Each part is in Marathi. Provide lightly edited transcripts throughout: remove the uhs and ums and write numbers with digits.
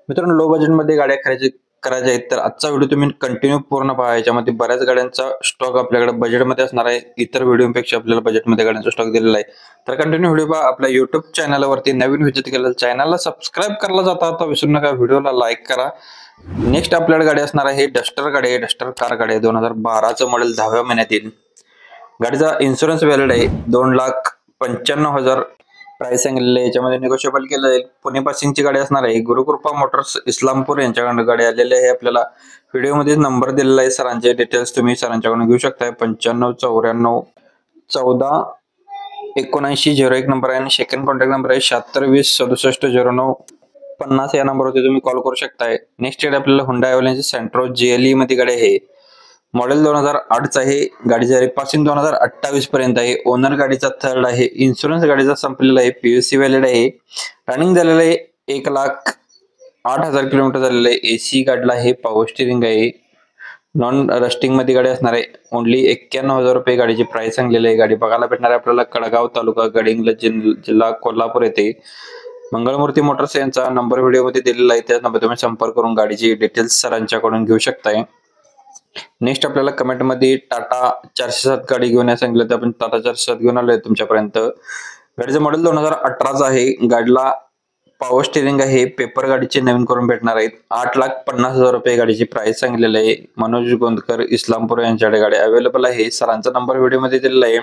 मित्रांनो, लो बजेटमध्ये गाड्या खरेदी करायच्या आहेत तर आजचा व्हिडिओ तुम्ही कंटिन्यू पूर्ण पहा। याच्यामध्ये बऱ्याच गाड्यांचा स्टॉक आपल्याकडे बजेटमध्ये असणार आहे। इतर व्हिडिओपेक्षा आपल्याला बजेटमध्ये गाड्यांचा स्टॉक दिलेला आहे। तर कंटिन्यू व्हिडिओ पहा। आपल्या YouTube चॅनलवरती नवीन व्हिजिट केलं चॅनलला सबस्क्राइब करायला जाता तर विसरू नका, व्हिडिओला लाईक करा। नेक्स्ट आपल्याकडे गाडी असणार आहे डस्टर गाडी आहे, डस्टर कार गाडी आहे। 2012 चं मॉडेल 10व्या महिन्यातील गाडीचा इन्शुरन्स व्हॅलिड आहे। 2,95,000 प्राइस सांगितलेली आहे। याच्यामध्ये निगोशिएबल केलं जाईल। पुणे पासिंगची गाडी असणार आहे। गुरुकृपा मोटर्स इस्लामपूर यांच्याकडून गाडी आलेली आहे। आपल्याला व्हिडिओमध्ये नंबर दिलेला आहे। सरांचे डिटेल्स तुम्ही सरांच्याकडून घेऊ शकता। 9594 14 7901 नंबर आहे आणि सेकंड कॉन्टॅक्ट नंबर आहे 7620 67 09 50 या नंबरवरती तुम्ही कॉल करू शकता। नेक्स्ट गाडी आपल्याला हुंडाई वाल्यांची सेंट्रो GLE मध्ये गाडी आहे। मॉडेल 2008 चा आहे। गाडीची पासिंग 2028 पर्यंत आहे। ओनर गाडीचा थर्ड आहे। इन्शुरन्स गाडीचा संपलेला आहे। PUC व्हॅलिड आहे। रनिंग झालेलं आहे 1,08,000 किलोमीटर झालेलं आहे। AC गाडीला आहे। पॉवर स्टीअरिंग आहे। नॉन रस्टिंग मध्ये गाडी असणार आहे। ओनली 91,000 रुपये गाडीची प्राइस सांगलेली आहे। गाडी बघायला भेटणार आहे आपल्याला कडगाव तालुका गडिंग्लज जिल्हा कोल्हापूर येथे। मंगळमूर्ती मोटर्स यांचा नंबर व्हिडिओमध्ये दिलेला आहे। त्या नंबर तुम्ही संपर्क करून गाडीची डिटेल्स सरांच्याकडून घेऊ शकताय। नेक्स्ट आपल्याला कमेंट मध्ये टाटा 407 गाडी घेऊन सांगितलं तर आपण टाटा 407 घेऊन आलोय तुमच्यापर्यंत। गाडीचं मॉडेल 2018 चं आहे। गाडीला पॉवर स्टीअरिंग आहे। पेपर गाडीचे नवीन करून भेटणार आहेत। 8,50,000 रुपये गाडीची प्राइस सांगितलेली आहे। मनोज गोंदकर इस्लामपूर यांच्याकडे गाडी अवेलेबल आहे। सरांचा नंबर व्हिडिओमध्ये दिलेला आहे।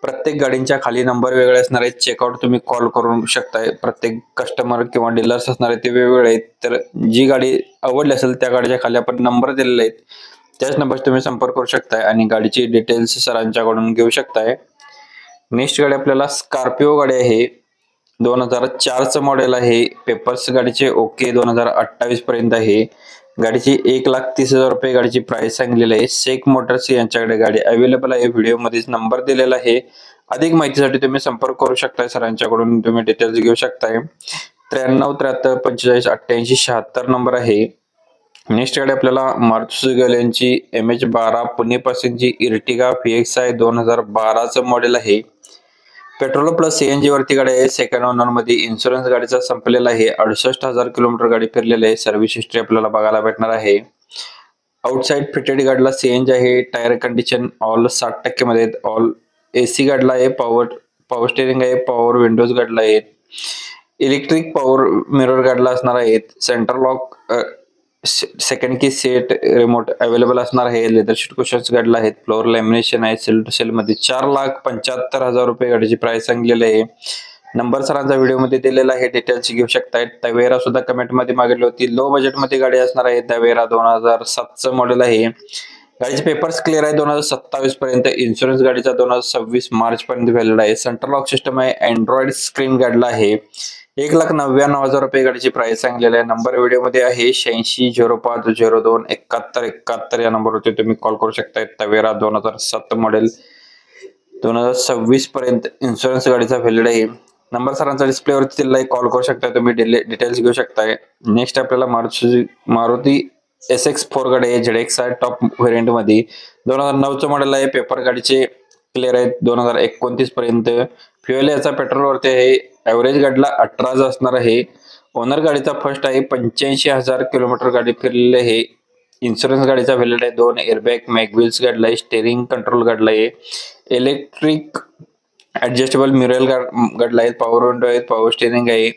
प्रत्येक गाडींच्या खाली नंबर वेगळे असणार आहेत। चेकआउट तुम्ही कॉल करू शकताय। प्रत्येक कस्टमर किंवा डीलर्स असणार आहेत ते वेगवेगळे आहेत। तर जी गाडी आवडली असेल त्या गाडीच्या खाली आपण नंबर दिलेले आहेत, त्याच नंबर तुम्ही संपर्क करू शकताय आणि गाडीची डिटेल्स सरांच्याकडून घेऊ शकताय। नेक्स्ट गाडी आपल्याला स्कॉर्पिओ गाडी आहे। 2004 चं मॉडेल आहे। पेपर्स गाडीचे ओके 2028 पर्यंत आहे। गाडीची 1,30,000 रुपये गाडीची प्राइस सांगितलेली आहे। शेख मोटर्स यांच्याकडे गाडी अवेलेबल आहे। व्हिडिओ मध्ये नंबर दिलेला आहे। अधिक माहितीसाठी तुम्ही संपर्क करू शकताय। सरांच्याकडून तुम्ही डिटेल्स घेऊ शकताय। 93 73 45 88 76 नंबर आहे। नेक्स्ट गाडी आपल्याला मारुती सुझुकी यांची MH12 पुणे पासिंगची इर्टिगा PXI 2012 चं मॉडेल आहे। पेट्रोल प्लस CNG वरती गाडी आहे। सेकंड ओनर मध्ये इन्शुरन्स गाडीचा संपलेला आहे। 68,000 किलोमीटर गाडी फिरलेली आहे। सर्व्हिस हिस्ट्री आपल्याला बघायला भेटणार आहे। आउटसाइड फिटेड गाडीला CNG आहे। टायर कंडिशन ऑल 60% मध्ये आहेत। ऑल AC गाडीला आहे। पॉवर स्टीअरिंग आहे। पॉवर विंडोज गाडीला आहेत। इलेक्ट्रिक पॉवर मिरर गाडीला असणार आहेत। सेंट्रल लॉक सेकंड की सेट रिमोट अवेलेबल असणार आहे। लेदर शीट कुशन्स गाडीला आहेत। फ्लोर लॅमिनेशन आहे। सेल टू सेल मध्ये 4,75,000 रुपये गाडीची प्राइस सांगलेली आहे। नंबर सरांचा व्हिडिओ मध्ये दिलेला आहे। डिटेल्स घेऊ शकताय। तवेरा सुद्धा कमेंट मध्ये मागितली होती। लो बजेट मध्ये गाडी असणार आहे। तवेरा 2007 चं मॉडेल आहे। गाडीचे पेपर्स क्लिअर आहे 2027 पर्यंत। इन्शुरन्स गाडीचा 2026 मार्च पर्यंत व्हॅलिड आहे। सेंट्रल लॉक सिस्टम आहे। अँड्रॉइड स्क्रीन गाडीला आहे। 1,99,000 रुपये गाडीची प्राइस सांगलेली आहे। नंबर व्हिडिओ मध्ये आहे 8605 02 71 71 या नंबरवरती तुम्ही कॉल करू शकताय। तवेरा 2007 मॉडेल 2026 पर्यंत इन्शुरन्स गाडीचा व्हॅलिड आहे। नंबर सरांचा डिस्प्ले वरती दिलेला आहे। कॉल करू शकताय तुम्ही, डिटेल्स घेऊ शकताय। नेक्स्ट आपल्याला मारुती SX4 गाडी आहे। ZXi टॉप व्हेरियंट मध्ये 2009 चं मॉडेल आहे। पेपर गाडीचे क्लिअर आहेत 2029 पर्यंत। फ्युएल याचा पेट्रोल वरती आहे। एव्हरेज गाडीला 18 असणार आहे। ओनर गाडीचा फर्स्ट आहे। 85,000 किलोमीटर गाडी फिरलेली आहे। इन्शुरन्स गाडीचा व्हॅलिड आहे। 2 एअरबॅग मॅगव्हील्स गाडीला आहे। स्टेअरिंग कंट्रोल गाडीला आहे। इलेक्ट्रिक ऍडजस्टेबल मिरर गाडीला आहेत। पॉवर विंडो आहेत। पॉवर स्टेअरिंग आहे।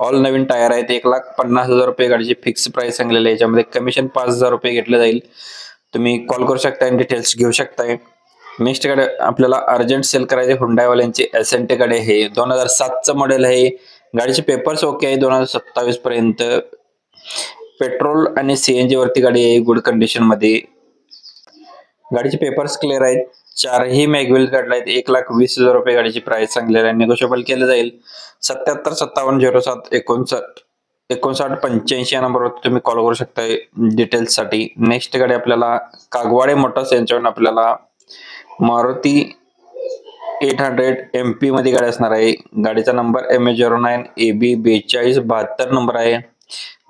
ऑल नवीन टायर आहेत। 1,50,000 रुपये गाडीची फिक्स प्राइस सांगलेली आहे। याच्यामध्ये कमिशन 5,000 रुपये घेतले जाईल। तुम्ही कॉल करू शकताय आणि डिटेल्स घेऊ शकताय। नेक्स्ट गाडी आपल्याला अर्जंट सेल करायचे हुंडाई वाल्यांची एसेंट गाडी आहे। 2007 चं मॉडेल आहे। गाडीचे पेपर्स ओके आहे 2027 पर्यंत। पेट्रोल आणि CNG वरती गाडी आहे। गुड कंडिशन मध्ये गाडीचे पेपर्स क्लिअर आहेत। 4ही मॅगव्हील गाडीला आहेत। 1,20,000 रुपये गाडीची प्राइस सांगलेली आहे। निगोशिएबल केलं जाईल। 77 57 07 59 85 या नंबरवरती तुम्ही कॉल करू शकताय डिटेल्स साठी। नेक्स्ट गाडी आपल्याला कागवाडे मोटर्स यांच्याकडून आपल्याला मारुती 800 MP मध्ये गाडी असणार आहे। गाडीचा नंबर MH09 AB 4272 नंबर आहे।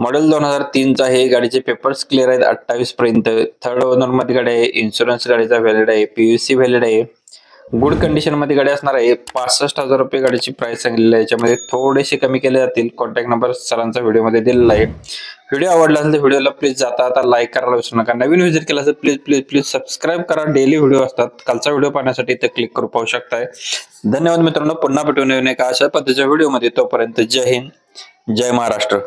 मॉडेल 2003 चा आहे। गाडीचे पेपर्स क्लिअर आहेत 28 पर्यंत। थर्ड ओनर मध्ये गाडी आहे। इन्शुरन्स गाडीचा व्हॅलिड आहे। PUC व्हॅलिड आहे। गुड कंडिशन मध्ये गाडी असणार आहे. 65,000 रुपये गाडीची प्राइस सांगितलेली आहे. याच्यामध्ये थोडेसे कमी केले जातील. कॉन्टॅक्ट नंबर सरांचा व्हिडिओ मध्ये दिलेला आहे. व्हिडिओ आवडला असेल तर व्हिडिओला प्लीज आता लाईक करायला विसरू नका. नवीन व्हिजिट केला असेल प्लीज सबस्क्राईब करा. डेली व्हिडिओ असतात. कालचा व्हिडिओ पाहण्यासाठी इथे क्लिक करू पाहू शकताय. धन्यवाद मित्रांनो. पुन्हा भेटून एका अशा पद्धतीच्या व्हिडिओ मध्ये. तोपर्यंत जय हिंद, जय महाराष्ट्र.